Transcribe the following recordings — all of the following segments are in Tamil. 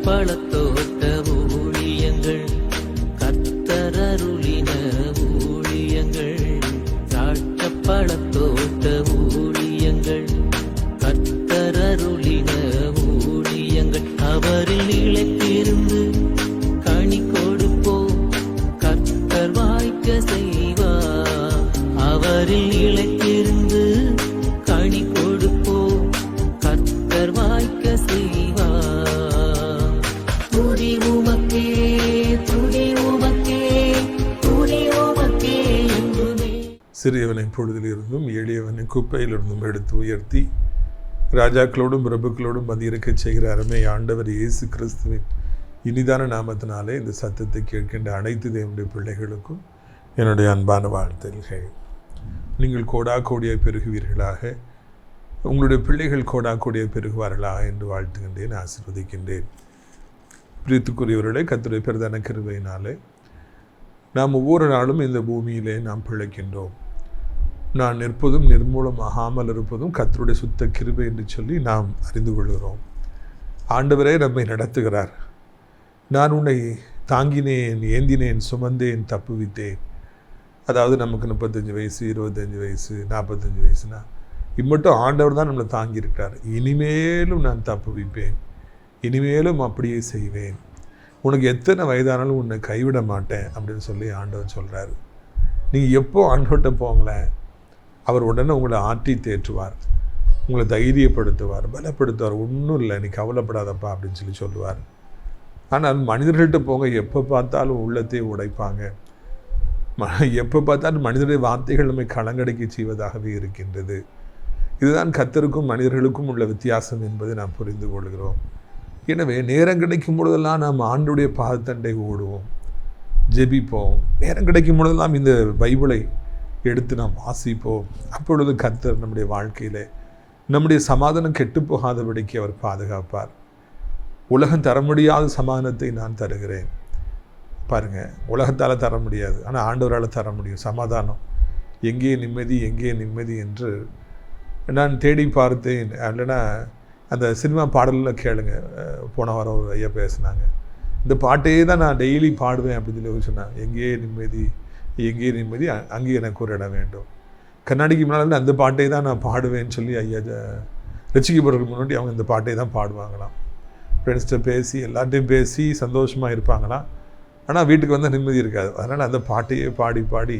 பழத்தோட்ட ஊழியங்கள், கர்த்தரருளின ஊழியங்கள். திராட்சை பழத்தோட்ட ஊழியங்கள், கர்த்தரருளின ஊழியங்கள். அவரில் நிலைத்திருந்து கனி கொடுப்போம், கர்த்தர் வாய்க்க செய்வார். அவரில் நிலைத்திருந்து கனி கொடுப்போம், கர்த்தர் வாய்க்க செய்வார். துதி உமக்கே, துதி உமக்கே, துதி உமக்கே என்றுமே. சிறியவனை பொழுதிலிருந்தும் எளியவனை குப்பையிலிருந்தும் எடுத்து உயர்த்தி ராஜாக்களோடும் பிரபுக்களோடும் மதியிருக்கச் செய்கிற அருமை ஆண்டவர் இயேசு கிறிஸ்துவின் இனிதான நாமத்தினாலே இந்த சத்தத்தை கேட்கின்ற அனைத்து தேவனுடைய பிள்ளைகளுக்கும் என்னுடைய அன்பான வாழ்த்துகள். நீங்கள் கோடா கோடியை பெருகுவீர்களாக, உங்களுடைய பிள்ளைகள் கோடா கோடியை பெருகுவார்களாக என்று வாழ்த்துகின்றேன், ஆசீர்வதிக்கின்றேன். பிரித்துக்குரியவர்களே, கர்த்தருடைய பிரதான கிருபையினாலே நாம் ஒவ்வொரு நாளும் இந்த பூமியிலே நாம் பிழைக்கின்றோம். நான் நிற்பதும் நிர்மூலமாகாமல் இருப்பதும் கர்த்தருடைய சுத்த கிருபை என்று சொல்லி நாம் அறிந்து கொள்கிறோம். ஆண்டவரே நம்மை நடத்துகிறார். நான் உன்னை தாங்கினேன், ஏந்தினேன், சுமந்தேன், தப்புவித்தேன். அதாவது நமக்கு 35 வயசு, 25 வயசு, 45 வயசுனா இம்மட்டும் ஆண்டவர் தான் நம்மளை தாங்கியிருக்கிறார். இனிமேலும் நான் தப்புவிப்பேன், இனிமேலும் அப்படியே செய்வேன், உனக்கு எத்தனை வயதானாலும் உன்னை கைவிட மாட்டேன் அப்படின்னு சொல்லி ஆண்டவர் சொல்கிறார். நீங்கள் எப்போ ஆண்டவர்கிட்ட போங்களேன், அவர் உடனே உங்களை ஆற்றி தேற்றுவார், உங்களை தைரியப்படுத்துவார், பலப்படுத்துவார். ஒன்றும் இல்லை, நீ கவலைப்படாதப்பா அப்படின்னு சொல்லி சொல்லுவார். ஆனால் மனிதர்கள்ட்ட போங்க, எப்போ பார்த்தாலும் உள்ளத்தை உடைப்பாங்க. எப்போ பார்த்தாலும் மனிதனுடைய வார்த்தைகள் நம்மை களங்கடைக்க செய்வதாகவே இருக்கின்றது. இதுதான் கர்த்தருக்கும் மனிதர்களுக்கும் உள்ள வித்தியாசம் என்பதை நாம் புரிந்து கொள்கிறோம். எனவே நேரம் கிடைக்கும் பொழுதெல்லாம் நாம் ஆண்டுடைய பாதத்தண்டை ஓடுவோம், ஜெபிப்போம். நேரம் கிடைக்கும் பொழுதெல்லாம் இந்த பைபிளை எடுத்து நாம் வாசிப்போம். அப்பொழுது கர்த்தர் நம்முடைய வாழ்க்கையில் நம்முடைய சமாதானம் கெட்டு போகாதபடிக்கு அவர் பாதுகாப்பார். உலகம் தர முடியாத சமாதானத்தை நான் தருகிறேன். பாருங்கள், உலகத்தால் தர முடியாது, ஆனால் ஆண்டவரால் தர முடியும் சமாதானம். எங்கே நிம்மதி, எங்கே நிம்மதி என்று நான் தேடி பார்த்தேன். இல்லைன்னா அந்த சினிமா பாடலில் கேளுங்க, போன வாரம் ஒரு ஐயா பேசினாங்க, இந்த பாட்டையே தான் நான் டெய்லி பாடுவேன் அப்படின்னு சொல்லி சொன்னாங்க. எங்கே நிம்மதி, எங்கே நிம்மதி, அங்கே எனக்கு ஒரு இடம் வேண்டும். கண்ணாடிக்கு முன்னால் அந்த பாட்டை தான் நான் பாடுவேன்னு சொல்லி ஐயா ரசிக்கப்படுறதுக்கு முன்னாடி அவங்க இந்த பாட்டை தான் பாடுவாங்களாம். ஃப்ரெண்ட்ஸ்கிட்ட பேசி எல்லார்ட்டையும் பேசி சந்தோஷமாக இருப்பாங்களாம். ஆனால் வீட்டுக்கு வந்து நிம்மதி இருக்காது. அதனால் அந்த பாட்டையே பாடி பாடி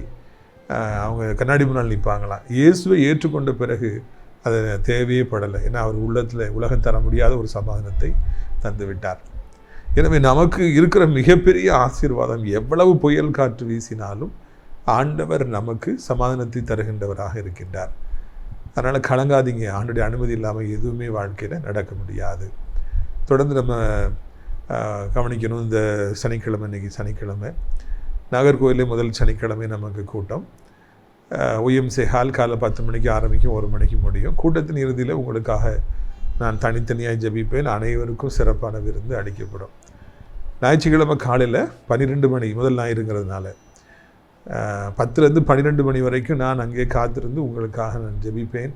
அவங்க கண்ணாடி முன்னால் நிற்பாங்களாம். இயேசுவை ஏற்றுக்கொண்ட பிறகு அதை தேவையே படலை. ஏன்னா அவர் உள்ளத்தில் உலகம் தர முடியாத ஒரு சமாதானத்தை தந்து விட்டார். எனவே நமக்கு இருக்கிற மிகப்பெரிய ஆசீர்வாதம், எவ்வளவு புயல் காற்று வீசினாலும் ஆண்டவர் நமக்கு சமாதானத்தை தருகின்றவராக இருக்கின்றார். அதனால் கலங்காதீங்க, ஆண்டுடைய அனுமதி இல்லாமல் எதுவுமே வாழ்க்கையில் நடக்க முடியாது. தொடர்ந்து நம்ம கவனிக்கணும். இந்த சனிக்கிழமை, இன்றைக்கி சனிக்கிழமை, நாகர்கோவிலே முதல் சனிக்கிழமை நமக்கு கூட்டம். OMC ஹால் காலை 10 மணிக்கு ஆரம்பிக்கும், 1 மணிக்கு முடியும். கூட்டத்தின் இறுதியில் உங்களுக்காக நான் தனித்தனியாக ஜெபிப்பேன். அனைவருக்கும் சிறப்பான விருந்து அளிக்கப்படும். ஞாயிற்றுக்கிழமை காலையில் 12 மணி, முதல் ஞாயிறுங்கிறதுனால 10லேருந்து 12 மணி வரைக்கும் நான் அங்கே காத்திருந்து உங்களுக்காக நான் ஜெபிப்பேன்.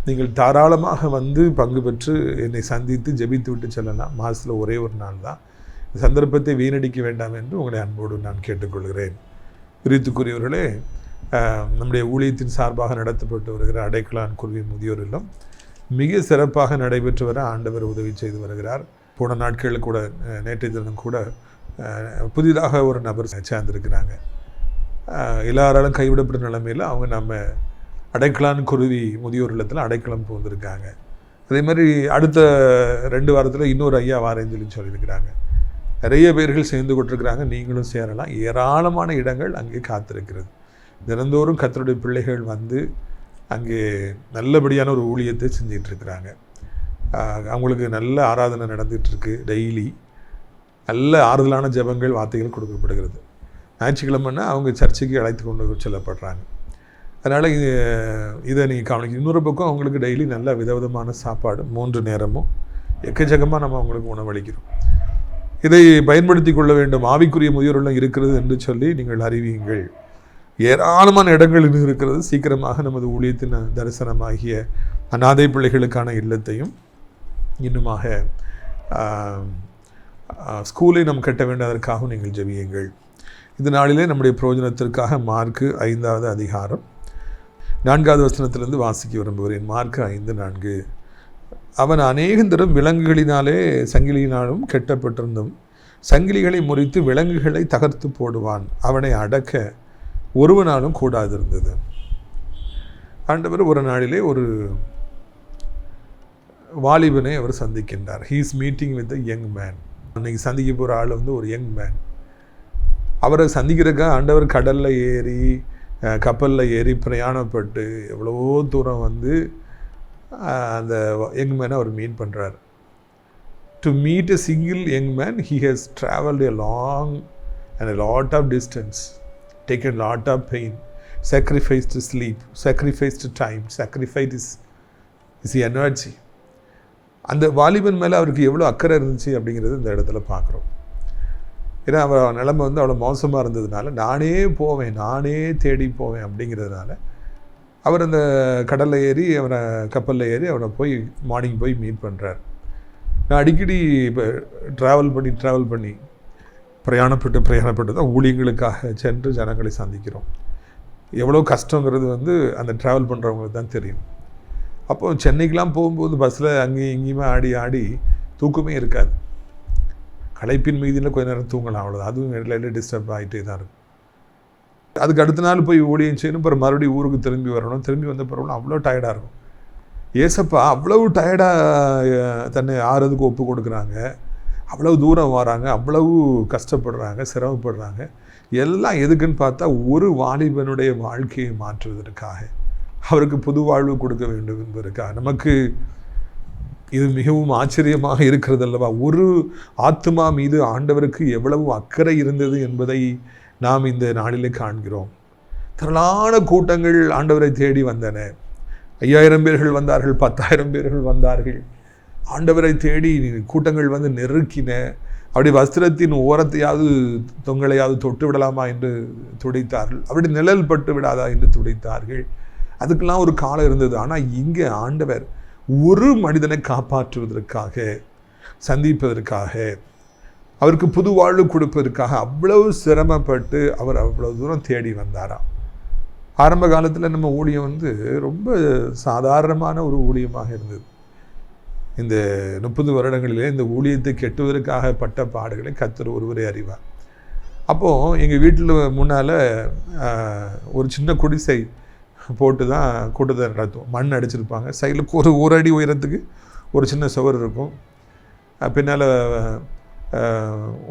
நீங்கள் தாராளமாக வந்து பங்கு பெற்று என்னை சந்தித்து ஜெபித்து விட்டு செல்லலாம். மாதத்தில் ஒரே ஒரு நாள் தான். சந்தர்ப்பத்தை வீணடிக்க வேண்டாம் என்று உங்களை அன்போடு நான் கேட்டுக்கொள்கிறேன். பிரித்துக்குரியவர்களே, நம்முடைய ஊழியத்தின் சார்பாக நடத்தப்பட்டு வருகிற அடைக்கலான் குருவி முதியோர் இல்லம் மிக சிறப்பாக நடைபெற்று வர ஆண்டவர் உதவி செய்து வருகிறார். போன நாட்களில் கூட, நேற்றைய தினம் கூட புதிதாக ஒரு நபர் சேர்ந்திருக்கிறாங்க. எல்லாராலும் கைவிடப்பட்ட நிலைமையில் அவங்க நம்ம அடைக்கலான் குருவி முதியோர் இல்லத்தில் அடைக்கலம் போந்திருக்காங்க. அதே மாதிரி அடுத்த 2 வாரத்தில் இன்னொரு ஐயா வாரேன்னு சொல்லியிருக்கிறாங்க. நிறைய பேர்கள் சேர்ந்து கொண்டிருக்கிறாங்க. நீங்களும் சேரலாம். ஏராளமான இடங்கள் அங்கே காத்திருக்கிறது. தினந்தோறும் கர்த்தருடைய பிள்ளைகள் வந்து அங்கே நல்லபடியான ஒரு ஊழியத்தை செஞ்சிகிட்ருக்கிறாங்க. அவங்களுக்கு நல்ல ஆராதனை நடந்துகிட்ருக்கு. டெய்லி நல்ல ஆறுதலான ஜெபங்கள், வார்த்தைகள் கொடுக்கப்படுகிறது. ஞாயிற்றுக்கிழமைன்னா அவங்க சர்ச்சைக்கு அழைத்து கொண்டு செல்லப்படுறாங்க. அதனால் இதை நீங்கள் கவனிக்க. இன்னொரு பக்கம் அவங்களுக்கு டெய்லி நல்ல விதவிதமான சாப்பாடு, 3 நேரமும் எக்கச்சக்கமாக நம்ம அவங்களுக்கு உணவளிக்கிறோம். இதை பயன்படுத்தி கொள்ள வேண்டும். ஆவிக்குரிய முதியோரெல்லாம் இருக்கிறது என்று சொல்லி நீங்கள் அறிவியுங்கள். ஏராளமான இடங்கள் இன்னும் இருக்கிறது. சீக்கிரமாக நமது ஊழியத்தின் தரிசனமாகிய அநாதை பிள்ளைகளுக்கான இல்லத்தையும் இன்னுமாக ஸ்கூலை நாம் கட்ட வேண்டும், அதற்காகவும் நீங்கள் ஜெபியுங்கள். இந்த நாளிலே நம்முடைய பிரயோஜனத்திற்காக மார்க்கு 5வது அதிகாரம் 4வது வசனத்திலிருந்து வாசிக்க விரும்புகிறேன். மார்க்கு 5:4. அவன் அநேகந்தரம் விலங்குகளினாலே சங்கிலியினாலும் கெட்டப்பட்டிருந்தும் சங்கிலிகளை முறித்து விலங்குகளை தகர்த்து போடுவான், அவனை அடக்க ஒருவனாலும் கூடாதிருந்தது. ஆண்டவர் ஒரு நாளிலே ஒரு வாலிபனை அவர் சந்திக்கின்றார். He is meeting with a young man. அன்றைக்கி சந்திக்க போகிற ஆள் ஒரு யங் மேன். அவரை சந்திக்கிறதுக்காக ஆண்டவர் கடலில் ஏறி கப்பலில் ஏறி பிரயாணப்பட்டு எவ்வளவோ தூரம் அந்த யங் மேனை அவர் மீட் பண்ணுறார். To meet a single young man, he has traveled a long and a lot of distance, taken a lot of pain, sacrificed sleep, sacrificed time, sacrificed his energy. அந்த வாலிபன் மேலே அவருக்கு எவ்வளோ அக்கறை இருந்துச்சு அப்படிங்கிறது இந்த இடத்துல பார்க்குறோம். ஏன்னா அவர் நிலைமை அவ்வளோ மோசமாக இருந்ததுனால நானே போவேன், நானே தேடி போவேன் அப்படிங்கிறதுனால அவர் அந்த கடலில் ஏறி அவனை கப்பலில் ஏறி அவனை போய் மார்னிங் போய் மீட் பண்ணுறார். நான் அடிக்கடி இப்போ ட்ராவல் பண்ணி பிரயாணப்பட்டு தான் ஊழியங்களுக்காக சென்று ஜனங்களை சந்திக்கிறோம். எவ்வளோ கஷ்டங்கிறது அந்த ட்ராவல் பண்ணுறவங்களுக்கு தான் தெரியும். அப்போது சென்னைக்கெலாம் போகும்போது பஸ்ஸில் அங்கேயும் இங்கேயுமே ஆடி தூக்கமே இருக்காது. களைப்பின் மீதியில் கொஞ்ச நேரம் தூங்கலாம், அவ்வளோதான். அதுவும் இடையில டிஸ்டர்ப் ஆகிட்டே தான் இருக்கும். அதுக்கு அடுத்த நாள் போய் ஊழியம் செய்யணும், அப்புறம் மறுபடியும் ஊருக்கு திரும்பி வரணும். திரும்பி வந்த பிறகு அவ்வளோ டயர்டாக இருக்கும். ஏசப்பா அவ்வளவு டயர்டாக தன்னை ஆறுறதுக்கு ஒப்பு கொடுக்குறாங்க, அவ்வளவு தூரம் வராங்க, அவ்வளவு கஷ்டப்படுறாங்க, சிரமப்படுறாங்க. எல்லாம் எதுக்குன்னு பார்த்தா ஒரு வாலிபனுடைய வாழ்க்கையை மாற்றுவதற்காக, அவருக்கு புது வாழ்வு கொடுக்க வேண்டும் என்பதற்காக. நமக்கு இது மிகவும் ஆச்சரியமாக இருக்கிறது அல்லவா? ஒரு ஆத்மா மீது ஆண்டவருக்கு எவ்வளவு அக்கறை இருந்தது என்பதை நாம் இந்த நாளிலே காண்கிறோம். திரளான கூட்டங்கள் ஆண்டவரை தேடி வந்தன. 5000 பேர்கள் வந்தார்கள், 10,000 பேர்கள் வந்தார்கள். ஆண்டவரை தேடி கூட்டங்கள் நெருக்கின. அப்படி வஸ்திரத்தின் ஓரத்தையாவது தொங்கலையாவது தொட்டு விடலாமா என்று துடைத்தார்கள், அப்படி நிழல் பட்டு விடாதா என்று துடைத்தார்கள். அதுக்கெல்லாம் ஒரு காலம் இருந்தது. ஆனால் இங்கே ஆண்டவர் ஒரு மனிதனை காப்பாற்றுவதற்காக, சந்திப்பதற்காக, அவருக்கு புது வாழ்வு கொடுப்பதற்காக அவ்வளவு சிரமப்பட்டு அவர் அவ்வளவு தூரம் தேடி வந்தாராம். ஆரம்ப காலத்தில் நம்ம ஊழியம் ரொம்ப சாதாரணமான ஒரு ஊழியமாக இருந்தது. இந்த 30 வருடங்களிலே இந்த ஊழியத்தை கெட்டுவதற்காக பட்ட பாடுகளை கர்த்தர் ஒருவரே அறிவார். அப்போது எங்கள் வீட்டில் முன்னால் ஒரு சின்ன குடிசை போட்டு தான் கூட்டத்தை நடத்துவோம். மண் அடிச்சிருப்பாங்க. சைடில் ஒரு அடி உயரத்துக்கு ஒரு சின்ன சுவர் இருக்கும். பின்னால்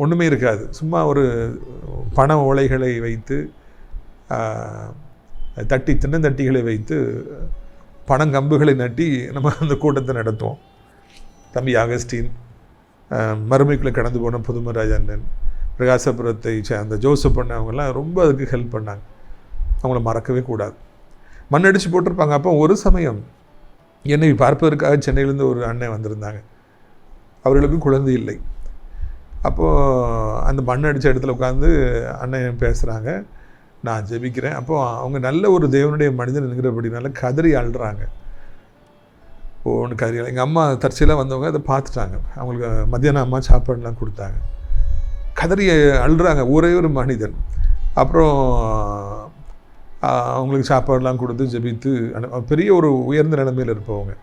ஒன்றுமே இருக்காது. சும்மா ஒரு பண ஓலைகளை வைத்து தென்னந்தட்டிகளை வைத்து பணங்கம்புகளை நட்டி நம்ம அந்த கூட்டத்தை நடத்துவோம். தம்பி அகஸ்டின், மறுமைக்குள்ளே கடந்து போன புதுமராஜ் அண்ணன், பிரகாசபுரத்தை சேர்ந்த ஜோசப் அண்ணன், அவங்கெல்லாம் ரொம்ப அதுக்கு ஹெல்ப் பண்ணாங்க. அவங்கள மறக்கவே கூடாது. மண் அடித்து போட்டிருப்பாங்க. அப்போ ஒரு சமயம் என்னை பார்ப்பதற்காக சென்னையிலேருந்து ஒரு அண்ணன் வந்திருந்தாங்க. அவர்களுக்கு குழந்தை இல்லை. அப்போது அந்த மண் அடித்த இடத்துல உட்காந்து அண்ணன் பேசுகிறாங்க, நான் ஜெபிக்கிறேன். அப்போது அவங்க நல்ல ஒரு தேவனுடைய மனிதன் என்கிறபடினால கதறி அழுறாங்க. ஒன்று கதறி. எங்கள் அம்மா தற்செயலாக வந்தவங்க அதை பார்த்துட்டாங்க. அவங்களுக்கு மத்தியானம் அம்மா சாப்பாடுலாம் கொடுத்தாங்க. கதறி அழுறாங்க, ஒரே ஒரு மனிதன். அப்புறம் அவங்களுக்கு சாப்பாடுலாம் கொடுத்து ஜெபித்து பெரிய ஒரு உயர்ந்த நிலைமையில் இருப்பவங்க.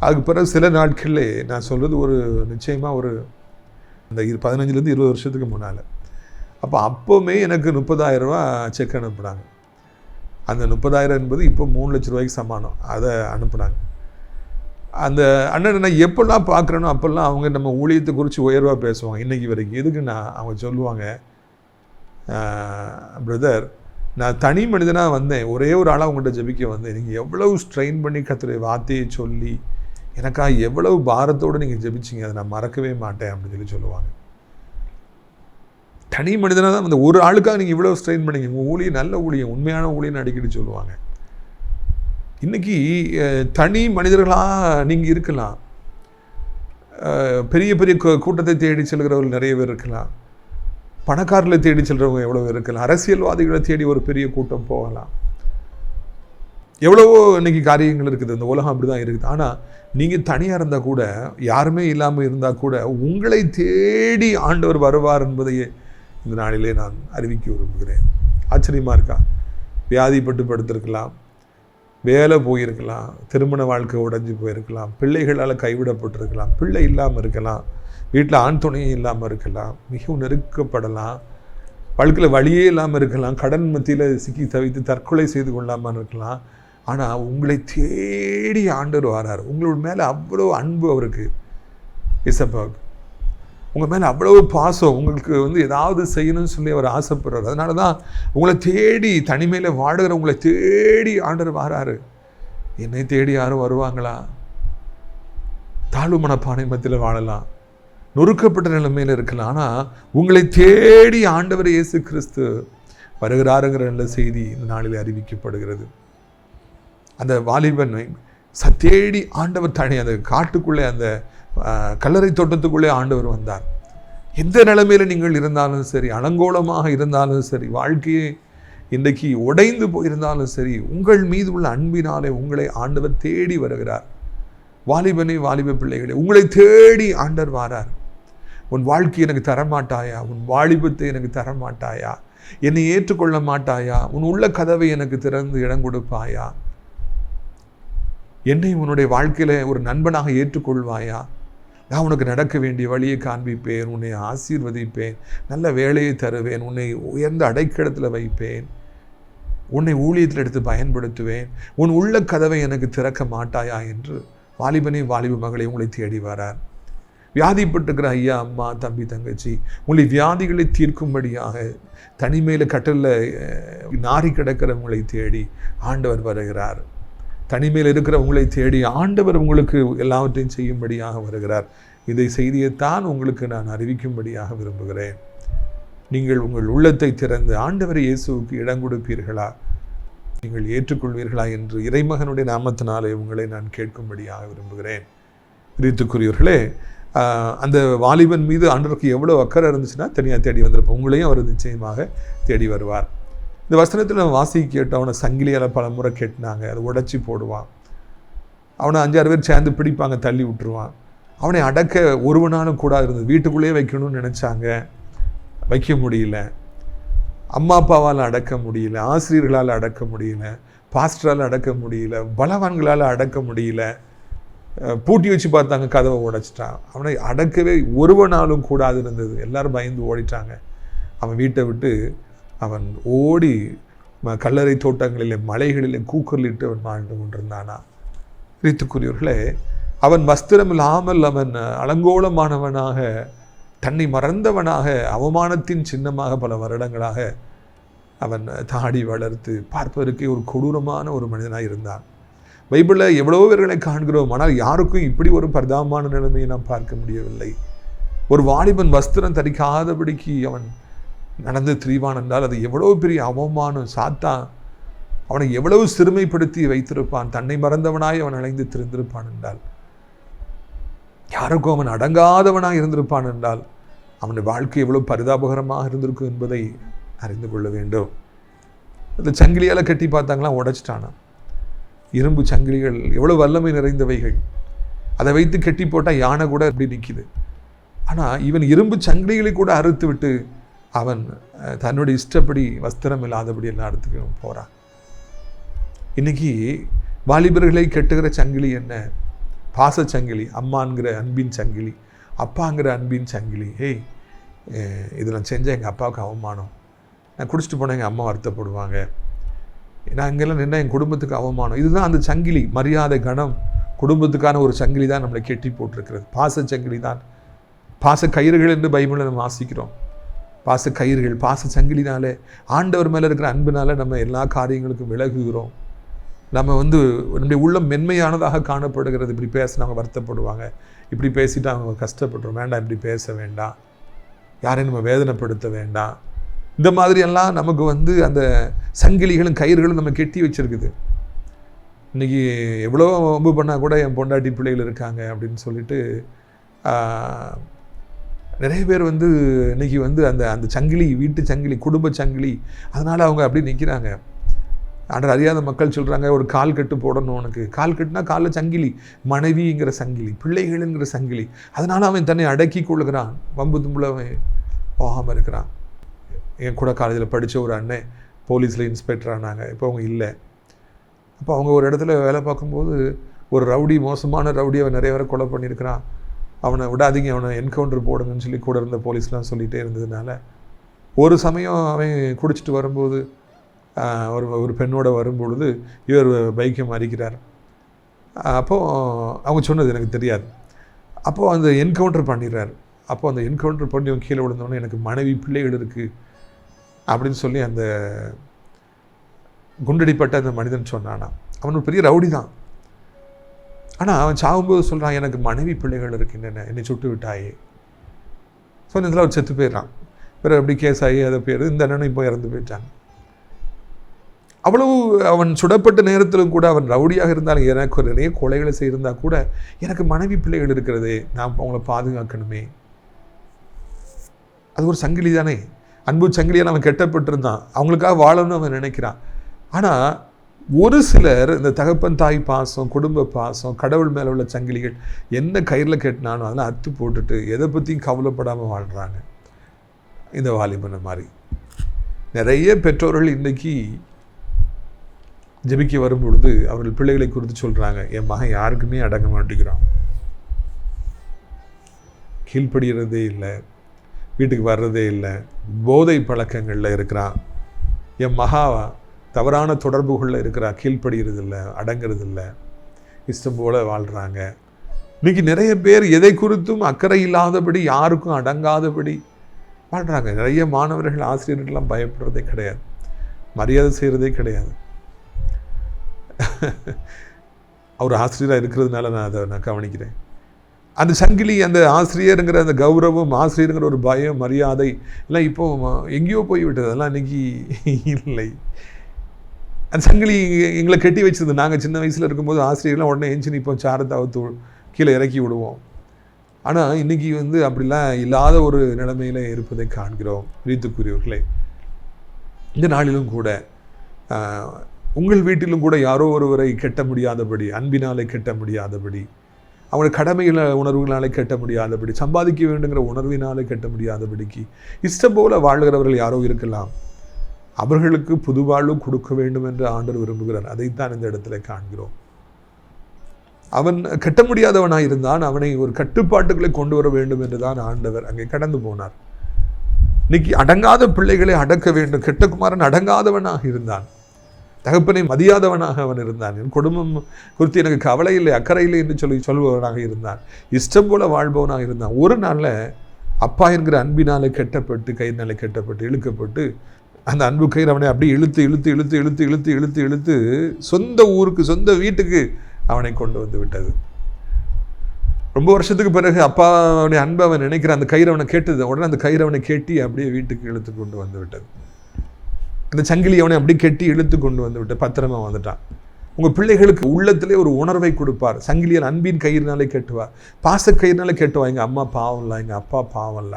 அதுக்கு பிறகு சில நாட்கள்லே, நான் சொல்கிறது ஒரு நிச்சயமாக ஒரு இந்த 15 20 வருஷத்துக்கு முன்னால். அப்போவுமே எனக்கு 30,000 ரூபா செக் அனுப்புனாங்க. அந்த 30,000 என்பது இப்போ 3 லட்ச ரூபாய்க்கு சமானம். அதை அனுப்புனாங்க. அந்த அண்ணன் நான் எப்பெல்லாம் பார்க்குறேனோ அப்போல்லாம் அவங்க நம்ம ஊழியத்தை குறித்து உயர்வாக பேசுவாங்க. இன்றைக்கி வரைக்கும் எதுக்குன்னா அவங்க சொல்லுவாங்க, பிரதர், நான் தனி மனிதனாக வந்தேன், ஒரே ஒரு ஆளாக உங்கள்கிட்ட ஜெபிக்க வந்தேன். நீங்கள் எவ்வளவு ஸ்ட்ரெயின் பண்ணி கர்த்தருடைய வார்த்தையை சொல்லி எனக்காக எவ்வளவு பாரத்தோடு நீங்கள் ஜெபிச்சிங்க, அதை நான் மறக்கவே மாட்டேன் அப்படின்னு சொல்லுவாங்க. தனி மனிதனாக தான் அந்த ஒரு ஆளுக்காக நீங்கள் இவ்வளோ ஸ்ட்ரெயின் பண்ணிங்க, உங்கள் ஊழியம் நல்ல ஊழியம், உண்மையான ஊழியன்னு அடிக்கடி சொல்லுவாங்க. இன்றைக்கி தனி மனிதர்களாக நீங்கள் இருக்கலாம். பெரிய பெரிய கூட்டத்தை தேடி செல்கிறவர்கள் நிறைய பேர் இருக்கலாம். பணக்காரர்களை தேடி செல்கிறவங்க எவ்வளோ இருக்கலாம். அரசியல்வாதிகளை தேடி ஒரு பெரிய கூட்டம் போகலாம். எவ்வளவோ இன்னைக்கு காரியங்கள் இருக்குது, இந்த உலகம் அப்படி தான் இருக்குது. ஆனால் நீங்கள் தனியாக இருந்தால் கூட, யாருமே இல்லாமல் இருந்தால் கூட, உங்களை தேடி ஆண்டவர் வருவார் என்பதையே இந்த நாளிலே நான் அறிவிக்க விரும்புகிறேன். ஆச்சரியமாக இருக்கா? வியாதிப்பட்டு படுத்திருக்கலாம், வேலை போயிருக்கலாம், திருமண வாழ்க்கை உடைஞ்சு போயிருக்கலாம், பிள்ளைகளால் கைவிடப்பட்டிருக்கலாம், பிள்ளை இல்லாமல் இருக்கலாம், வீட்டில் ஆண் துணையும் இல்லாமல் இருக்கலாம், மிகவும் நெருக்கப்படலாம், வாழ்க்கையில் வழியே இல்லாமல் இருக்கலாம், கடன் மத்தியில் சிக்கி தவித்து தற்கொலை செய்து கொள்ளாமல் இருக்கலாம். ஆனால் உங்களை தேடி ஆண்டவர் வரார். உங்களோட மேலே அவ்வளோ அன்பு அவருக்கு, இசப்பாவுக்கு உங்கள் மேலே அவ்வளோ பாசம், உங்களுக்கு ஏதாவது செய்யணும்னு சொல்லி அவர் ஆசைப்படுறார். அதனால தான் உங்களை தேடி, தனிமையில் வாடுகிற உங்களை தேடி ஆண்டவர் வராரு. என்னை தேடி யாரும் வருவாங்களா? தாழ்வு மனப்பானை மத்தியில் வாழலாம், நொறுக்கப்பட்ட நிலைமையில் இருக்கலாம். ஆனால் உங்களை தேடி ஆண்டவர் இயேசு கிறிஸ்து வருகிறாருங்கிற நல்ல செய்தி இந்த நாளில் அறிவிக்கப்படுகிறது. அந்த வாலிபனை தேடி ஆண்டவர் தனி அந்த காட்டுக்குள்ளே, அந்த கல்லறை தோட்டத்துக்குள்ளே ஆண்டவர் வந்தார். எந்த நிலைமையில் நீங்கள் இருந்தாலும் சரி, அலங்கோலமாக இருந்தாலும் சரி, வாழ்க்கையே இன்றைக்கு உடைந்து போயிருந்தாலும் சரி, உங்கள் மீது உள்ள அன்பினாலே உங்களை ஆண்டவர் தேடி வருகிறார். வாலிபனே, வாலிப பிள்ளைகளே, உங்களை தேடி ஆண்டவர் வாரார். உன் வாழ்க்கையை எனக்கு தரமாட்டாயா? உன் வாலிபத்தை எனக்கு தரமாட்டாயா? என்னை ஏற்றுக்கொள்ள மாட்டாயா? உன் உள்ள கதவை எனக்கு திறந்து இடம் கொடுப்பாயா? என்னை உன்னுடைய வாழ்க்கையில் ஒரு நண்பனாக ஏற்றுக்கொள்வாயா? நான் உனக்கு நடக்க வேண்டிய வழியை காண்பிப்பேன், உன்னை ஆசீர்வதிப்பேன், நல்ல வேலையை தருவேன், உன்னை உயர்ந்த அடைக்கலத்தில் வைப்பேன், உன்னை ஊழியத்தில் எடுத்து பயன்படுத்துவேன், உன் உள்ள கதவை எனக்கு திறக்க மாட்டாயா என்று வாலிபனே, வாலிப மகளை உங்களை தேடி வரார். வியாதிப்பட்டிருக்கிற ஐயா, அம்மா, தம்பி, தங்கச்சி, உங்களை வியாதிகளை தீர்க்கும்படியாக தனிமையில் கட்டலில் நாரி கிடக்கிற உங்களை தேடி ஆண்டவர் வருகிறார். தனிமையில் இருக்கிற உங்களை தேடி ஆண்டவர் உங்களுக்கு எல்லாவற்றையும் செய்யும்படியாக வருகிறார். இதை செய்தியைத்தான் உங்களுக்கு நான் அறிவிக்கும்படியாக விரும்புகிறேன். நீங்கள் உங்கள் உள்ளத்தை திறந்து ஆண்டவர் இயேசுவுக்கு இடம் கொடுப்பீர்களா? நீங்கள் ஏற்றுக்கொள்வீர்களா என்று இறைமகனுடைய நாமத்தினாலே உங்களை நான் கேட்கும்படியாக விரும்புகிறேன். பிரியத்துக்குரியவர்களே, அந்த வாலிபன் மீது ஆண்டவருக்கு எவ்வளோ அக்கறை இருந்துச்சுன்னா தனியாக தேடி வந்திருப்போம். உங்களையும் அவர் நிச்சயமாக தேடி வருவார். இந்த வசனத்தில் நம்ம வாசிக்க கேட்டோம், அவனை சங்கிலியால் பல முறை கேட்டினாங்க, அதை உடைச்சி போடுவான். அவனை 5-6 பேர் சேர்ந்து பிடிப்பாங்க, தள்ளி விட்டுருவான். அவனை அடக்க ஒருவனாலும் கூடாது இருந்தது. வீட்டுக்குள்ளேயே வைக்கணும்னு நினச்சாங்க, வைக்க முடியல. அம்மா அப்பாவால் அடக்க முடியல, ஆசிரியர்களால் அடக்க முடியல, பாஸ்டரால் அடக்க முடியல, பலவான்களால் அடக்க முடியல. பூட்டி வச்சு பார்த்தாங்க, கதவை உடைச்சிட்டான். அவனை அடக்கவே ஒருவனாலும் கூடாது இருந்தது. எல்லாரும் பயந்து ஓடிட்டாங்க. அவன் வீட்டை விட்டு அவன் ஓடி கல்லறை தோட்டங்களிலே, மலைகளிலே கூக்குரலிட்டு அவன் வாழ்ந்து கொண்டிருந்தானா. பிரியத்துக்குரியவர்களே, அவன் வஸ்திரம் இல்லாமல் அவன் அலங்கோலமானவனாக, தன்னை மறந்தவனாக, அவமானத்தின் சின்னமாக பல வருடங்களாக அவன் தாடி வளர்த்து பார்ப்பதற்கே ஒரு கொடூரமான ஒரு மனிதனாக இருந்தான். பைபிளில் எவ்வளவோ பேர்களை காண்கிறோம், ஆனால் யாருக்கும் இப்படி ஒரு பரிதாபமான நிலைமையை நாம் பார்க்க முடியவில்லை. ஒரு வாலிபன் வஸ்திரம் தரிக்காதபடிக்கு அவன் நடந்து திரிவான் என்றால் அது எவ்வளவு பெரிய அவமானம். சாத்தான் அவனை எவ்வளவு சிறுமைப்படுத்தி வைத்திருப்பான். தன்னை மறந்தவனாய் அவன் அலைந்து திரிந்திருப்பான் என்றால், யாருக்கும் அவன் அடங்காதவனாக இருந்திருப்பான் என்றால் அவனுடைய வாழ்க்கை எவ்வளவு பரிதாபகரமாக இருந்திருக்கும் என்பதை அறிந்து கொள்ள வேண்டும். அந்த சங்கிலியால் கட்டி பார்த்தாங்களாம், உடைச்சிட்டானா. இரும்பு சங்கிலிகள் எவ்வளோ வல்லமை நிறைந்தவைகள், அதை வைத்து கட்டி போட்டால் யானை கூட அப்படி நிற்கிது. ஆனால் இவன் இரும்பு சங்கிலிகளை கூட அறுத்து விட்டு அவன் தன்னுடைய இஷ்டப்படி வஸ்திரம் இல்லாதபடி எல்லா இடத்துக்கும் போகிறான். இன்னைக்கு வாலிபர்களை கெட்டுகிற சங்கிலி என்ன? பாசச்சங்கிலி, அம்மாங்கிற அன்பின் சங்கிலி, அப்பாங்கிற அன்பின் சங்கிலி. ஏய், இதில் நான் செஞ்ச எங்கள் அப்பாவுக்கு அவமானம், நான் குடிச்சிட்டு போனால் எங்கள் அம்மா வருத்தப்படுவாங்க, நான் இங்கெல்லாம் நின்னா என் குடும்பத்துக்கு அவமானம். இதுதான் அந்த சங்கிலி. மரியாதை, கணம், குடும்பத்துக்கான ஒரு சங்கிலி தான் நம்மளை கெட்டி போட்டிருக்கிறது. பாச சங்கிலி தான். பாச கயிறுகள் என்று பைபிளில் நம்ம வாசிக்கிறோம். பாச கயிறுகள், பாச சங்கிலினாலே, ஆண்டவர் மேலே இருக்கிற அன்பினால நம்ம எல்லா காரியங்களுக்கும் விலகுகிறோம். நம்ம நம்முடைய உள்ளம் மென்மையானதாக காணப்படுகிறது. இப்படி பேசினா அவங்க வருத்தப்படுவாங்க, இப்படி பேசிட்டு அவங்க கஷ்டப்படுறோம், வேண்டாம் இப்படி பேச வேண்டாம், யாரையும் நம்ம வேதனைப்படுத்த வேண்டாம். இந்த மாதிரியெல்லாம் நமக்கு அந்த சங்கிலிகளும் கயிறுகளும் நம்ம கெட்டி வச்சுருக்குது. இன்றைக்கி எவ்வளோ வம்பு பண்ணால் கூட என் பொண்டாட்டி பிள்ளைகள் இருக்காங்க அப்படின்னு சொல்லிட்டு நிறைய பேர் இன்றைக்கி அந்த சங்கிலி, வீட்டு சங்கிலி, குடும்ப சங்கிலி, அதனால் அவங்க அப்படி நிற்கிறாங்க. ஆண்டவர் அறியாத மக்கள் சொல்கிறாங்க, ஒரு கால் கட்டு போடணும் உனக்கு. கால் கட்டுனா காலில் சங்கிலி, மனைவிங்கிற சங்கிலி, பிள்ளைகள்ங்கிற சங்கிலி. அதனால் அவன் தன்னை அடக்கி கொள்கிறான், வம்பு தும்புல அவன் போகாமல் இருக்கிறான். என் கூட காலேஜில் படித்த ஒரு அண்ணன் போலீஸில் இன்ஸ்பெக்டர் ஆனாங்க. இப்போ அவங்க இல்லை. அப்போ அவங்க ஒரு இடத்துல வேலை பார்க்கும்போது ஒரு ரவுடி, மோசமான ரவுடி, அவன் நிறைய பேரை கொலை பண்ணியிருக்கிறான், அவனை விடாதீங்க, அவனை என்கவுண்டர் போடுங்கன்னு சொல்லி கூட இருந்த போலீஸ்லாம் சொல்லிகிட்டே இருந்ததுனால ஒரு சமயம் அவன் குடிச்சிட்டு வரும்போது ஒரு பெண்ணோட வரும்பொழுது இவர் பைக்கை மறிக்கிறார். அப்போது அவங்க சொன்னது எனக்கு தெரியாது. அப்போது அந்த என்கவுண்டர் பண்ணிடுறாரு. அப்போது அந்த என்கவுண்டர் பண்ணி அவன் கீழே விழுந்தோன்னே எனக்கு மனைவி, பிள்ளைகள் இருக்குது அப்படின்னு சொல்லி அந்த குண்டடிப்பட்ட அந்த மனிதன் சொன்னானா. அவன் ஒரு பெரிய ரவுடி தான். ஆனால் அவன் சாகும்போது சொல்கிறான், எனக்கு மனைவி, பிள்ளைகள் இருக்கின்றன, என்னை சுட்டு விட்டாயே. ஸோ இதில் அவர் செத்து போயிடறான். வேறு எப்படி கேஸ் ஆகி அதை பேர் இந்த அண்ணனும் இப்போ இறந்து போயிட்டாங்க. அவ்வளவு அவன் சுடப்பட்ட நேரத்திலும் கூட அவன் ரவுடியாக இருந்தாலும், எனக்கு நிறைய கொலைகளை செய்திருந்தா கூட எனக்கு மனைவி, பிள்ளைகள் இருக்கிறதே, நான் அவங்கள பாதுகாக்கணுமே. அது ஒரு சங்கிலி தானே, அன்பு சங்கிலியால் அவன் கெட்டப்பட்டிருந்தான், அவங்களுக்காக வாழணும்னு அவன் நினைக்கிறான். ஆனால் ஒரு சிலர் இந்த தகப்பன் தாய் பாசம், குடும்ப பாசம், கடவுள் மேலே உள்ள சங்கிலிகள் என்ன கயிறில் கெட்டினாலும் அதெல்லாம் அத்து போட்டுட்டு எதை பற்றியும் கவலைப்படாமல் வாழ்கிறாங்க. இந்த வாலிபனை மாதிரி நிறைய பெற்றோர்கள் இன்றைக்கி ஜெபிக்க வரும் பொழுது அவர்கள் பிள்ளைகளை குறித்து சொல்கிறாங்க, என் மகன் யாருக்குமே அடங்க மாட்டேங்கிறான், கீழ்ப்படுகிறதே இல்லை, வீட்டுக்கு வர்றதே இல்லை, போதை பழக்கங்களில் இருக்கிறான், என் மகா தவறான தொடர்புகளில் இருக்கிறா, கீழ்ப்படுகிறது இல்லை, அடங்கிறது இல்லை, இஷ்டம் போல் வாழ்கிறாங்க. இன்றைக்கி நிறைய பேர் எதை குறித்தும் அக்கறை இல்லாதபடி, யாருக்கும் அடங்காதபடி வாழ்கிறாங்க. நிறைய மாணவர்கள், ஆசிரியர்கள்லாம் பயப்படுறதே கிடையாது, மரியாதை செய்கிறதே கிடையாது. அவர் ஆசிரியராக இருக்கிறதுனால நான் கவனிக்கிறேன். அந்த சங்கிலி, அந்த ஆசிரியருங்கிற அந்த கௌரவம், ஆசிரியருங்கிற ஒரு பயம், மரியாதை எல்லாம் இப்போ எங்கேயோ போய்விட்டது. அதெல்லாம் இன்றைக்கி இல்லை. அந்த சங்கிலி எங்களை கெட்டி வச்சிருந்தது. நாங்கள் சின்ன வயசில் இருக்கும்போது ஆசிரியர்லாம் உடனே எஞ்சி நிற்போம், சாரத்தாவத்து கீழே இறக்கி விடுவோம். ஆனால் இன்றைக்கி அப்படிலாம் இல்லாத ஒரு நிலைமையில் இருப்பதை காண்கிறோம். பிரியத்துக்குரியவர்களே, இந்த நாளிலும் கூட உங்கள் வீட்டிலும் கூட யாரோ ஒருவரை கெட்ட முடியாதபடி, அன்பினாலே கெட்ட முடியாதபடி, அவங்களுடைய கடமைகளை உணர்வுகளாலே கெட்ட முடியாதபடி, சம்பாதிக்க வேண்டுங்கிற உணர்வினாலே கெட்ட முடியாதபடிக்கு இஷ்டம் போல வாழ்கிறவர்கள் யாரோ இருக்கலாம். அவர்களுக்கு புது வாழ்வு கொடுக்க வேண்டும் என்று ஆண்டவர் விரும்புகிறார். அதைத்தான் இந்த இடத்துல காண்கிறோம். அவன் கட்ட முடியாதவனாக இருந்தான், அவனை ஒரு கட்டுப்பாட்டுகளை கொண்டு வர வேண்டும் என்று தான் ஆண்டவர் அங்கே கடந்து போனார். இன்னைக்கு அடங்காத பிள்ளைகளை அடக்க வேண்டும். கெட்ட குமாரன் அடங்காதவனாக இருந்தான், தகப்பனை மதியாதவனாக அவன் இருந்தான். என் குடும்பம் குறித்து எனக்கு கவலை இல்லை, அக்கறை இல்லை என்று சொல்பவனாக இருந்தான். இஷ்டம் போல வாழ்பவனாக இருந்தான். ஒரு நாளில் அப்பா என்கிற அன்பினாலே கெட்டப்பட்டு, கயிறினாலே கெட்டப்பட்டு, இழுக்கப்பட்டு, அந்த அன்பு கயிறு அவனை அப்படியே இழுத்து இழுத்து இழுத்து இழுத்து இழுத்து இழுத்து இழுத்து சொந்த ஊருக்கு, சொந்த வீட்டுக்கு அவனை கொண்டு வந்து விட்டது. ரொம்ப வருஷத்துக்கு பிறகு அப்பாவுடைய அன்பை அவன் நினைக்கிற அந்த கயிறு அவனை கேட்டது. உடனே அந்த கயிறு அவனை கெட்டி அப்படியே வீட்டுக்கு இழுத்து கொண்டு வந்து விட்டது. அந்த சங்கிலி அவனை அப்படி கெட்டி இழுத்து கொண்டு வந்து விட்டு பத்திரமா வந்துட்டான். உங்கள் பிள்ளைகளுக்கு உள்ளத்திலே ஒரு உணர்வை கொடுப்பார். சங்கிலியால் அன்பின் கயிறுனாலே கெட்டுவார், பாச கயிறுனாலே கெட்டுவா. எங்கள் அம்மா பாவம்ல, எங்கள் அப்பா பாவம்ல,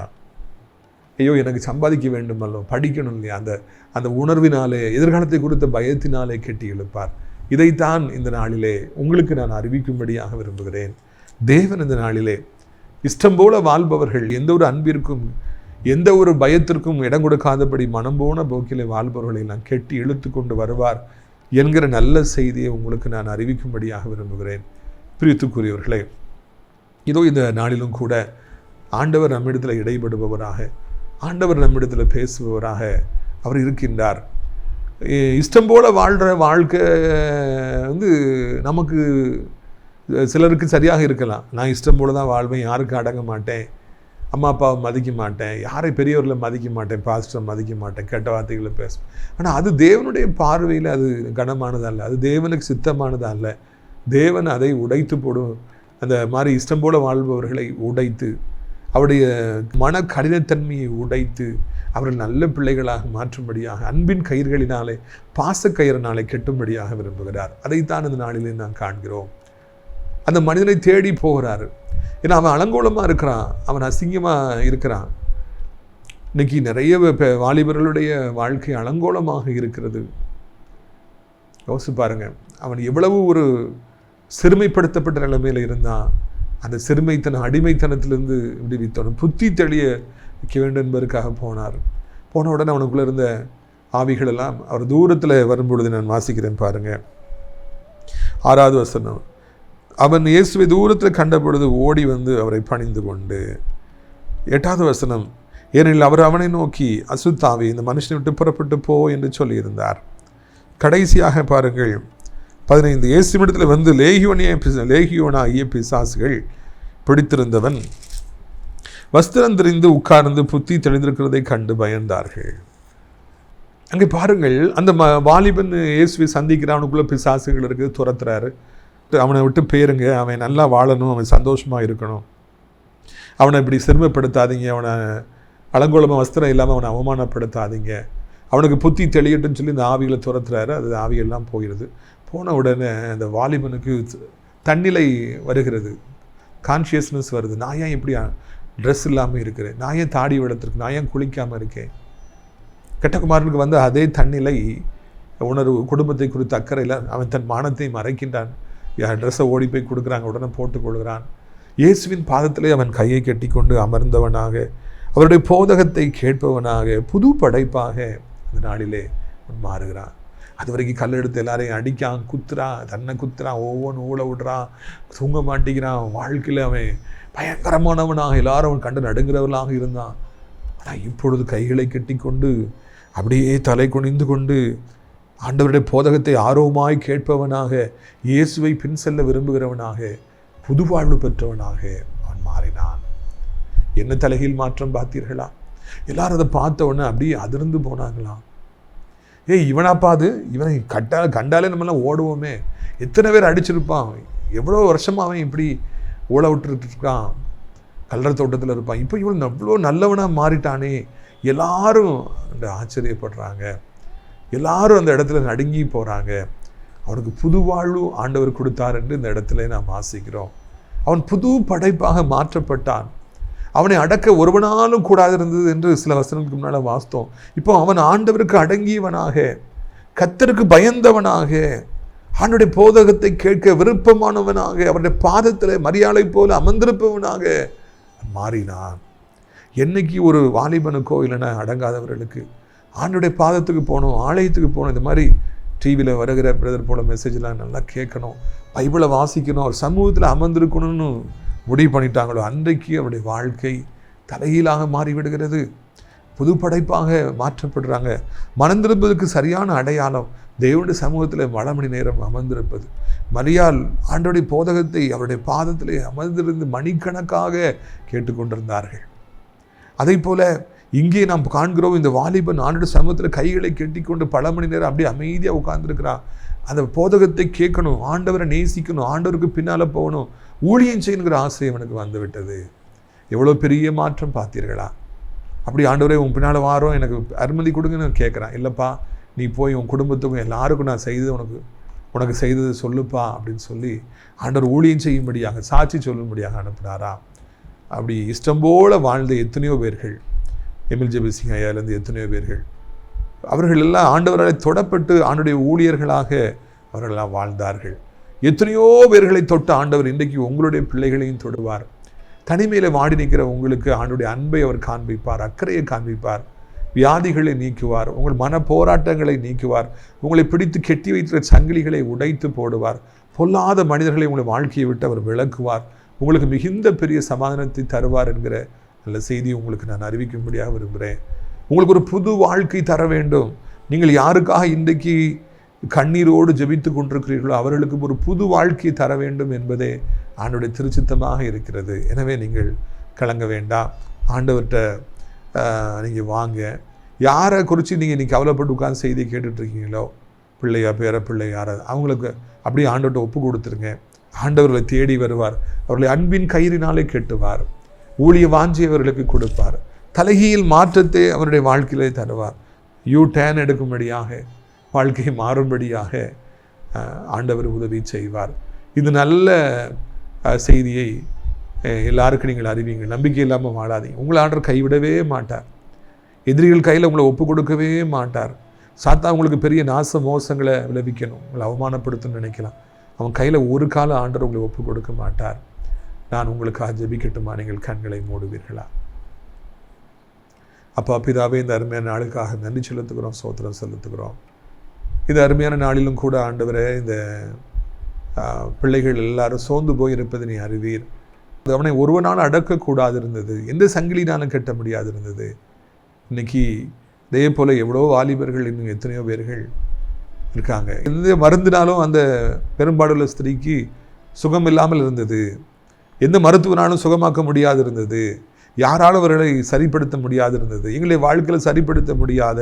ஐயோ எனக்கு சம்பாதிக்க வேண்டுமல்லோ, படிக்கணும் இல்லையா, அந்த உணர்வினாலே, எதிர்காலத்தை குறித்த பயத்தினாலே கெட்டி இழுப்பார். இதைத்தான் இந்த நாளிலே உங்களுக்கு நான் அறிவிக்கும்படியாக விரும்புகிறேன். தேவன் இந்த நாளிலே இஷ்டம் போல வாழ்பவர்கள், எந்த ஒரு அன்பிற்கும் எந்த ஒரு பயத்திற்கும் இடம் கொடுக்காதபடி மனம் போன போக்கிலே வாழ்பவர்களை நான் கெட்டி இழுத்து கொண்டு வருவார் என்கிற நல்ல செய்தியை உங்களுக்கு நான் அறிவிக்கும்படியாக விரும்புகிறேன். பிரியத்துக்குரியவர்களே, இதோ இந்த நாளிலும் கூட ஆண்டவர் நம்மிடத்தில் இடைபடுபவராக, ஆண்டவர் நம்மிடத்தில் பேசுபவராக அவர் இருக்கின்றார். இஷ்டம் போல வாழ்கிற வாழ்க்கை நமக்கு சிலருக்கு சரியாக இருக்கலாம். நான் இஷ்டம் போல தான் வாழ்வேன், யாருக்கு அடங்க மாட்டேன், அம்மா அப்பாவை மதிக்க மாட்டேன், யாரை பெரியவர்களை மதிக்க மாட்டேன், பாஸ்டரை மதிக்க மாட்டேன், கெட்ட வார்த்தைகளை பேசும். ஆனால் அது தேவனுடைய பார்வையில் அது கனமானதல்ல, அது தேவனுக்கு சித்தமானதல்ல. தேவன் அதை உடைத்து போடும். அந்த மாதிரி இஷ்டம் போல வாழ்பவர்களை உடைத்து, அவருடைய மன கடினத்தன்மையை உடைத்து, அவர்கள் நல்ல பிள்ளைகளாக மாற்றும்படியாக, அன்பின் கயிறுகளினாலே, பாசக்கயிறினாலே கெட்டும்படியாக விரும்புகிறார். அதைத்தான் இந்த நாளிலே நான் காண்கிறோம். அந்த மனிதனை தேடி போகிறாரு. ஏன்னா அவன் அலங்கோலமாக இருக்கிறான், அவன் அசிங்கமாக இருக்கிறான். இன்னைக்கு நிறைய வாலிபர்களுடைய வாழ்க்கை அலங்கோலமாக இருக்கிறது. யோசிச்சு பாருங்க, அவன் எவ்வளவு ஒரு சிறுமைப்படுத்தப்பட்ட நிலைமையில் இருந்தான். அந்த சிறுமைத்தன அடிமைத்தனத்திலிருந்து விடுவித்தவன் புத்தி தெளிய வைக்க வேண்டும் என்பதற்காக போனார். போன உடனே அவனுக்குள்ளே இருந்த ஆவிகள் எல்லாம் அவர் தூரத்தில் வரும்பொழுது நான் வாசிக்கிறேன் பாருங்க, 6வது வசனம். அவன் இயேசுவை தூரத்தில் கண்ட பொழுது ஓடி வந்து அவரை பணிந்து கொண்டு. 8வது வசனம், ஏனெனில் அவர் அவனை நோக்கி அசுத்தாவி இந்த மனுஷனை விட்டு புறப்பட்டு போ என்று சொல்லியிருந்தார். கடைசியாக பாருங்கள் 15, இயேசுவிடத்தில் வந்து லேகியோனாகிய பிசாசுகள் பிடித்திருந்தவன் வஸ்திரம் தெரிந்து உட்கார்ந்து புத்தி தெளிந்திருக்கிறதை கண்டு பயந்தார்கள். அங்கே பாருங்கள், அந்த வாலிபன் இயேசுவை சந்திக்கிறானுக்குள்ளே பிசாசுகள் இருக்குது, துரத்துறாரு. அவனை விட்டு பேருங்க, அவன் நல்லா வாழணும், அவன் சந்தோஷமாக இருக்கணும், அவனை இப்படி சிறுமைப்படுத்தாதீங்க, அவனை அலங்கோலமாக வஸ்திரம் இல்லாமல் அவனை அவமானப்படுத்தாதீங்க, அவனுக்கு புத்தி தெளியட்டுன்னு சொல்லி இந்த ஆவிகளை துரத்துறாரு. அது ஆவியெல்லாம் போயிடுது. போன உடனே அந்த வாலிபனுக்கு தன்னிலை வருகிறது, கான்ஷியஸ்னஸ் வருது. நான் ஏன் இப்படி ட்ரெஸ் இல்லாமல் இருக்கிறேன், நான் ஏன் தாடி வளர்த்துருக்கு, நான் ஏன் குளிக்காமல் இருக்கேன். கெட்டகுமாரனுக்கு வந்து அதே தன்னிலை உணர்வு, குடும்பத்தை குறித்த அக்கறையில் அவன் தன் மானத்தை மறைக்கின்றான். ட்ரெஸ்ஸை ஓடி போய் கொடுக்குறாங்க, உடனே போட்டுக்கொள்கிறான். இயேசுவின் பாதத்திலே அவன் கையை கட்டி கொண்டு அமர்ந்தவனாக, அவருடைய போதகத்தை கேட்பவனாக, புது படைப்பாக அந்த நாளிலே அவன் மாறுகிறான். அது வரைக்கும் கல் எடுத்து எல்லாரையும் அடிக்கான், குத்துறான், தன்னை குத்துறான், ஒவ்வொன்று ஊழ விடுறான், தூங்க மாட்டேங்கிறான். வாழ்க்கையில் அவன் பயங்கரமானவனாக எல்லாரும் அவன் கண்டு நடுங்கிறவனாக இருந்தான். ஆனால் இப்பொழுது கைகளை கட்டி கொண்டு அப்படியே தலை குனிந்து கொண்டு ஆண்டவருடைய போதகத்தை ஆர்வமாய் கேட்பவனாக, இயேசுவை பின் செல்ல விரும்புகிறவனாக, புது வாழ்வு பெற்றவனாக அவன் மாறினான். என்ன தலைகீழ் மாற்றம் பார்த்தீர்களா? எல்லாரும் அதை பார்த்த உடனே அப்படியே அதிர்ந்து போனாங்களாம். இவனாப்பா அது, இவனை கண்டாலே நம்மளாம் ஓடுவோமே, எத்தனை பேர் அடிச்சிருப்பான், எவ்வளோ வருஷமாக அவன் இப்படி ஓட விட்டுட்டு இருக்கான், கல்லறை தோட்டத்தில் இருப்பான், இப்போ இவன் அவ்வளோ நல்லவனாக மாறிட்டானே. எல்லாரும் அந்த ஆச்சரியப்படுறாங்க, எல்லாரும் அந்த இடத்துல நடுங்கி போகிறாங்க. அவனுக்கு புது வாழ்வு ஆண்டவர் கொடுத்தார் என்று இந்த இடத்துல நாம் வாசிக்கிறோம். அவன் புது படைப்பாக மாற்றப்பட்டான். அவனை அடக்க ஒருவனாலும் கூடாது இருந்தது என்று சில வசனங்களுக்கு முன்னால் வாசித்தோம். இப்போ அவன் ஆண்டவருக்கு அடங்கியவனாக, கர்த்தருக்கு பயந்தவனாக, ஆண்டவருடைய போதகத்தை கேட்க விருப்பமானவனாக, அவருடைய பாதத்தில் மரியாதை போல அமர்ந்திருப்பவனாக மாறினான். என்னைக்கு ஒரு வாலிபனுக்கோ இல்லைன்னா அடங்காதவர்களுக்கு ஆண்டவருடைய பாதத்துக்கு போகணும், ஆலயத்துக்கு போகணும், இந்த மாதிரி டிவியில் வருகிற பிரதர் போல மெசேஜெலாம் நல்லா கேட்கணும், பைபிளை வாசிக்கணும், அவர் சமூகத்தில் அமர்ந்திருக்கணும்னு முடிவு பண்ணிட்டாங்களோ, அன்றைக்கு அவருடைய வாழ்க்கை தலைகீழாக மாறிவிடுகிறது. புது படைப்பாக மாற்றப்படுறாங்க. மனந்திருப்பதற்கு சரியான அடையாளம் தேவனுடைய சமூகத்தில் பல மணி நேரம் அமர்ந்திருப்பது. மரியாள் ஆண்டவருடைய போதகத்தை அவருடைய பாதத்திலே அமர்ந்திருந்து மணிக்கணக்காக கேட்டுக்கொண்டிருந்தார்கள். அதை போல இங்கே நாம் காண்கிறோம், இந்த வாலிபன் ஆண்டவருடைய சமூகத்தில் கைகளை கெட்டிக்கொண்டு பல மணி நேரம் அப்படியே அமைதியாக உட்கார்ந்துருக்கிறான். அந்த போதகத்தை கேட்கணும், ஆண்டவரை நேசிக்கணும், ஆண்டவருக்கு பின்னால் போகணும், ஊழியம் செய்யணுங்கிற ஆசை அவனுக்கு வந்து விட்டது. எவ்வளோ பெரிய மாற்றம் பார்த்தீர்களா? அப்படி ஆண்டவரே உன் பின்னால் வாரோம், எனக்கு அனுமதி கொடுங்கன்னு கேட்குறான். இல்லைப்பா, நீ போய் உன் குடும்பத்துக்கும் எல்லாருக்கும் நான் செய்தது உனக்கு செய்தது சொல்லுப்பா அப்படின்னு சொல்லி ஆண்டவர் ஊழியம் செய்யும்படியாக, சாட்சி சொல்லும்படியாக அனுப்புனாரா? அப்படி இஷ்டம் போல் வாழ்ந்த எத்தனையோ பேர்கள், எம்எல்ஜே சிங் ஐயாவிலேருந்து எத்தனையோ பேர்கள், அவர்கள் எல்லாம் ஆண்டவரால் தொடப்பட்டு ஆண்டுடைய ஊழியர்களாக அவர்களெல்லாம் வாழ்ந்தார்கள். எத்தனையோ பேர்களை தொட்ட ஆண்டவர் இன்றைக்கு உங்களுடைய பிள்ளைகளையும் தொடுவார். தனிமையில் வாடி நிற்கிற உங்களுக்கு ஆண்டுடைய அன்பை அவர் காண்பிப்பார், அக்கறையை காண்பிப்பார், வியாதிகளை நீக்குவார், உங்கள் மன போராட்டங்களை நீக்குவார், உங்களை பிடித்து கெட்டி வைக்கிற சங்கிலிகளை உடைத்து போடுவார், பொல்லாத மனிதர்களை உங்களை வாழ்க்கையை விட்டு அவர் விளக்குவார், உங்களுக்கு மிகுந்த பெரிய சமாதானத்தை தருவார் என்கிற நல்ல செய்தி உங்களுக்கு நான் அறிவிக்கும்படியாக விரும்புகிறேன். உங்களுக்கு ஒரு புது வாழ்க்கை தர வேண்டும். நீங்கள் யாருக்காக இன்றைக்கு கண்ணீரோடு ஜெபித்து கொண்டிருக்கிறீர்களோ அவர்களுக்கு ஒரு புது வாழ்க்கையை தர வேண்டும் என்பதே ஆண்டவருடைய திருச்சித்தமாக இருக்கிறது. எனவே நீங்கள் கலங்க வேண்டாம், ஆண்டவர்கிட்ட நீங்கள் வாங்க. யாரை குறித்து நீங்கள் இன்றைக்கி கவலைப்பட்டு உட்காந்து செய்தியை கேட்டுட்ருக்கீங்களோ, பிள்ளையா பேர பிள்ளை யாராவது, அவங்களுக்கு அப்படியே ஆண்டவர்கிட்ட ஒப்பு கொடுத்துருங்க. ஆண்டவர்களை தேடி வருவார், அவர்களை அன்பின் கயிறினாலே கெட்டுவார், ஊழிய வாஞ்சியவர்களுக்கு கொடுப்பார், தலைகீழ் மாற்றத்தை அவருடைய வாழ்க்கையிலே தருவார். U-turn எடுக்கும்படியாக, வாழ்க்கையை மாறும்படியாக ஆண்டவர் உதவி செய்வார். இது நல்ல செய்தியை எல்லாருக்கும் நீங்கள் அறிவிங்க. நம்பிக்கை இல்லாமல் வாழாதீங்க. உங்களை ஆண்டவர் கைவிடவே மாட்டார். எதிரிகள் கையில் உங்களை ஒப்பு கொடுக்கவே மாட்டார். சாத்தா உங்களுக்கு பெரிய நாச மோசங்களை விளைவிக்கணும், உங்களை அவமானப்படுத்தணும்னு நினைக்கலாம். அவன் கையில் ஒரு கால ஆண்டவர் உங்களை ஒப்பு கொடுக்க மாட்டார். நான் உங்களுக்காக ஜெபிக்கட்டுமா? நீங்கள் கண்களை மூடுவீர்களா? அப்பா பிதாவே, இந்த அருமையான நாளுக்காக நன்றி செலுத்துகிறோம், ஸ்தோத்திரம் செலுத்துகிறோம். இந்த அருமையான நாளிலும் கூட ஆண்டவரே, இந்த பிள்ளைகள் எல்லாரும் சோர்ந்து போயிருப்பதை நீ அறிவீர். அவனை ஒருவனால் அடக்கக்கூடாது இருந்தது, எந்த சங்கிலினாலும் கட்ட முடியாது இருந்தது. இன்னைக்கு இதே போல் எவ்வளோ வாலிபர்கள், இன்னும் எத்தனையோ பேர்கள் இருக்காங்க. எந்த மருந்தினாலும் அந்த பெரும்பாடுள்ள ஸ்திரீக்கு சுகம் இல்லாமல் இருந்தது. எந்த மருத்துவனாலும் சுகமாக்க முடியாது இருந்தது. யாராலும் அவர்களை சரிப்படுத்த முடியாது இருந்தது. எங்களை வாழ்க்கையில் சரிப்படுத்த முடியாத,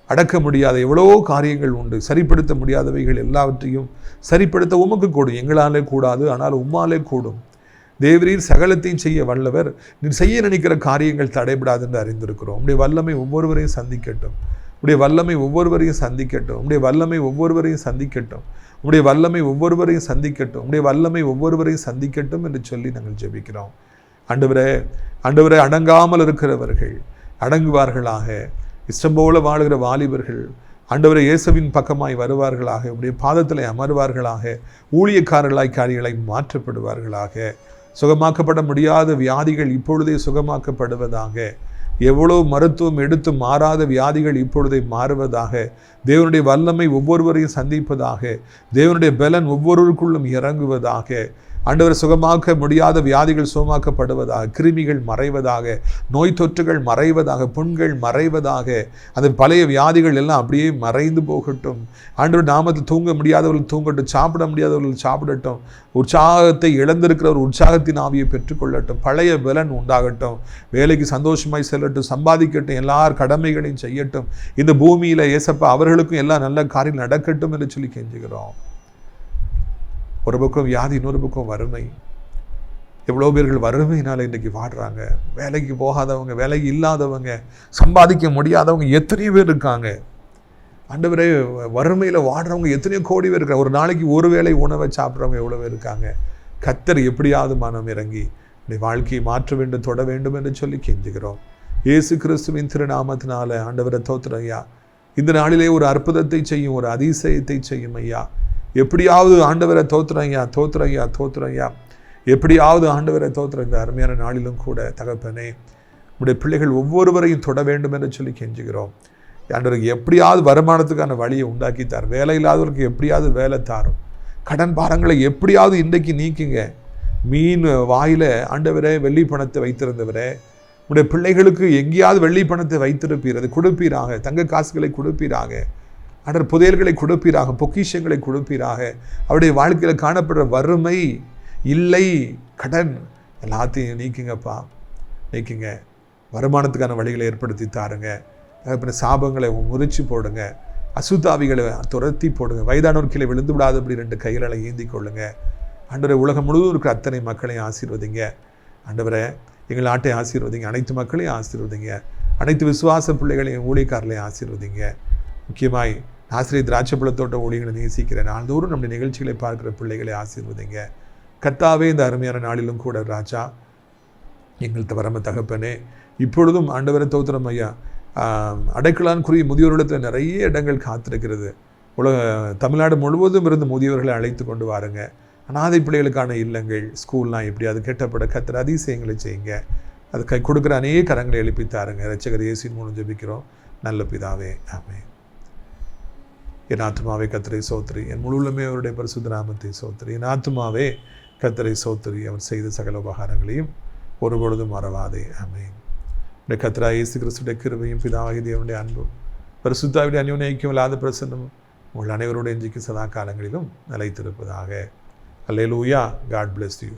அடக்க முடியாத எவ்வளோ காரியங்கள் உண்டு. சரிப்படுத்த முடியாதவைகள் எல்லாவற்றையும் சரிப்படுத்த உமக்கு கூடும். எங்களாலே கூடாது, ஆனால் உம்மாலே கூடும். தேவரீர் சகலத்தையும் செய்ய வல்லவர். நீ செய்ய நினைக்கிற காரியங்கள் தடைபடாது என்று அறிந்திருக்கிறோம். உடைய வல்லமை ஒவ்வொருவரையும் சந்திக்கட்டும். உடைய வல்லமை ஒவ்வொருவரையும் சந்திக்கட்டும். உடைய வல்லமை ஒவ்வொருவரையும் சந்திக்கட்டும். உடைய வல்லமை ஒவ்வொருவரையும் சந்திக்கட்டும். உடைய வல்லமை ஒவ்வொருவரையும் சந்திக்கட்டும் என்று சொல்லி நாங்கள் ஜெபிக்கிறோம். ஆண்டவரே, ஆண்டவரே, அடங்காமல் இருக்கிறவர்கள் அடங்குவார்களாக. இஷ்டம் போல வாழுகிற வாலிபர்கள் ஆண்டவரே இயேசுவின் பக்கமாய் வருவார்களாக. உடைய பாதத்தில் அமர்வார்களாக. ஊழியக்காரர்களாய் காரியங்களை மாற்றப்படுவார்களாக. சுகமாக்கப்பட முடியாத வியாதிகள் இப்பொழுதே சுகமாக்கப்படுவதாக. எவ்வளோ மருத்துவம் எடுத்து மாறாத வியாதிகள் இப்பொழுதே மாறுவதாக. தேவனுடைய வல்லமை ஒவ்வொருவரையும் சந்திப்பதாக. தேவனுடைய பலன் ஒவ்வொருவருக்குள்ளும் இறங்குவதாக. ஆண்டவர் சுகமாக்க முடியாத வியாதிகள் சுகமாக்கப்படுவதாக. கிருமிகள் மறைவதாக. நோய் தொற்றுகள் மறைவதாக. புண்கள் மறைவதாக. அந்த பழைய வியாதிகள் எல்லாம் அப்படியே மறைந்து போகட்டும். ஆண்டவர் நாமத்தில் தூங்க முடியாதவர்கள் தூங்கட்டும். சாப்பிட முடியாதவர்கள் சாப்பிடட்டும். உற்சாகத்தை இழந்திருக்கிறவர் உற்சாகத்தின் ஆவியை பெற்றுக்கொள்ளட்டும். பழைய பலன் உண்டாகட்டும். வேலைக்கு சந்தோஷமாய் செல்லட்டும். சம்பாதிக்கட்டும். எல்லார் கடமைகளையும் செய்யட்டும். இந்த பூமியில் ஏசப்பா அவர்களுக்கும் எல்லா நல்ல காரியம் நடக்கட்டும் என்று சொல்லி கெஞ்சுகிறோம். ஒரு பக்கம் வியாதி, இன்னொரு பக்கம் வறுமை. எவ்வளோ பேர்கள் வறுமையினால் இன்றைக்கி வாடுறாங்க. வேலைக்கு போகாதவங்க, வேலைக்கு இல்லாதவங்க, சம்பாதிக்க முடியாதவங்க எத்தனையோ பேர் இருக்காங்க. ஆண்டவரே, வறுமையில் வாடுறவங்க எத்தனையோ கோடி பேர் இருக்காங்க. ஒரு நாளைக்கு ஒரு வேளை உணவை சாப்பிட்றவங்க எவ்வளோ பேர் இருக்காங்க. கர்த்தர் எப்படியாவது மனம் இறங்கி இந்த வாழ்க்கையை மாற்ற வேண்டும், தொட வேண்டும் என்று சொல்லி கெஞ்சுகிறோம். இயேசு கிறிஸ்துவின் திருநாமத்தினால ஆண்டவரை தோத்திரம் ஐயா. இந்த நாளிலே ஒரு அற்புதத்தை செய்யும், ஒரு அதிசயத்தை செய்யும் ஐயா. எப்படியாவது ஆண்டவரை தோத்திரம் ஐயா, தோத்திரம் ஐயா, தோத்திரம் ஐயா. எப்படியாவது ஆண்டவரை தோத்திரம். இந்த அருமையான நாளிலும் கூட தகப்பனே, உடைய பிள்ளைகள் ஒவ்வொருவரையும் தொட வேண்டும் என்று சொல்லி கெஞ்சுகிறோம். ஆண்டவருக்கு எப்படியாவது வருமானத்துக்கான வழியை உண்டாக்கித்தார். வேலை இல்லாதவருக்கு எப்படியாவது வேலை தாரும். கடன் பாரங்களை எப்படியாவது இன்றைக்கு நீக்குங்க. மீன் வாயில் ஆண்டவரே வெள்ளி பணத்தை வைத்திருந்தவரே, உடைய பிள்ளைகளுக்கு எங்கேயாவது வெள்ளி பணத்தை வைத்திருப்பீர், அது கொடுப்பீராக. தங்க காசுகளை கொடுப்பீராக. ஆண்டவர் புதையல்களை கொடுப்பீராக. பொக்கிஷங்களை கொடுப்பீராக. அவருடைய வாழ்க்கையில் காணப்படுற வறுமை, இல்லை, கடன் எல்லாத்தையும் நீக்குங்கப்பா, நீக்குங்க. வருமானத்துக்கான வழிகளை ஏற்படுத்தி தாருங்க. அப்புறம் சாபங்களை முறிச்சு போடுங்க. அசுத்தாவிகளை துரத்தி போடுங்க. வயதானோர் கீழே விழுந்து விடாத அப்படி 2 கைகளை ஏந்தி கொள்ளுங்க. ஆண்டவரை, உலகம் முழுவதும் இருக்கிற அத்தனை மக்களையும் ஆசீர்வதிங்க. ஆண்டவரை, எங்கள் நாட்டை ஆசீர்வதிங்க. அனைத்து மக்களையும் ஆசீர்வதிங்க. அனைத்து விசுவாச பிள்ளைகளையும் ஊழியக்காரர்களையும் ஆசீர்வதிங்க. முக்கியமாய் ஆசிரியர் திராட்சைப்பழத்தோட்ட ஊழியர்களை நேசிக்கிறேன். நாள்தோறும் நம்முடைய நிகழ்ச்சிகளை பார்க்குற பிள்ளைகளை ஆசீர்வதிங்க. கர்த்தாவே, இந்த அருமையான நாளிலும் கூட ராஜா, எங்கள் வரம தகப்பனே, இப்பொழுதும் ஆண்டவரை தோத்திரம் ஐயா. அடைக்கலான்குரிய முதியோரிடத்தில் நிறைய இடங்கள் காத்திருக்கிறது. தமிழ்நாடு முழுவதும் இருந்து முதியோர்களை அழைத்து கொண்டு வாருங்க. அனாதை பிள்ளைகளுக்கான இல்லங்கள், ஸ்கூல்லாம் எப்படியாவது கெட்டப்பட கர்த்தர் அதிசயங்களை செய்யுங்க. அது கொடுக்குற அநேக கரங்களை எழுப்பித்தாருங்க. இரட்சகர் இயேசுவின் மூலம் ஜெபிக்கிறோம் நல்ல பிதாவே, ஆமென். என் ஆத்துமாவே கர்த்தரை சோத்திரி, என் முழுவதுமே அவருடைய பரிசுத்த நாமத்தை சோத்திரி. என் ஆத்துமாவே கர்த்தரை சோத்திரி, அவர் செய்த சகல உபகாரங்களையும் ஒருபொழுதும் மறவாதே, ஆமென். இந்த கர்த்தராகிய இயேசு கிறிஸ்துவின் கிருபையும் பிதாவாகிய தேவனுடைய அன்பும் பரிசுத்த ஆவியுடைய அந்யோன்ய ஐக்கியம் இல்லாத பிரசன்னமும் உங்கள் அனைவருடைய இன்றைக்கு சதா காலங்களிலும் நிலைத்திருப்பதாக. அல்லேலூயா. God bless you.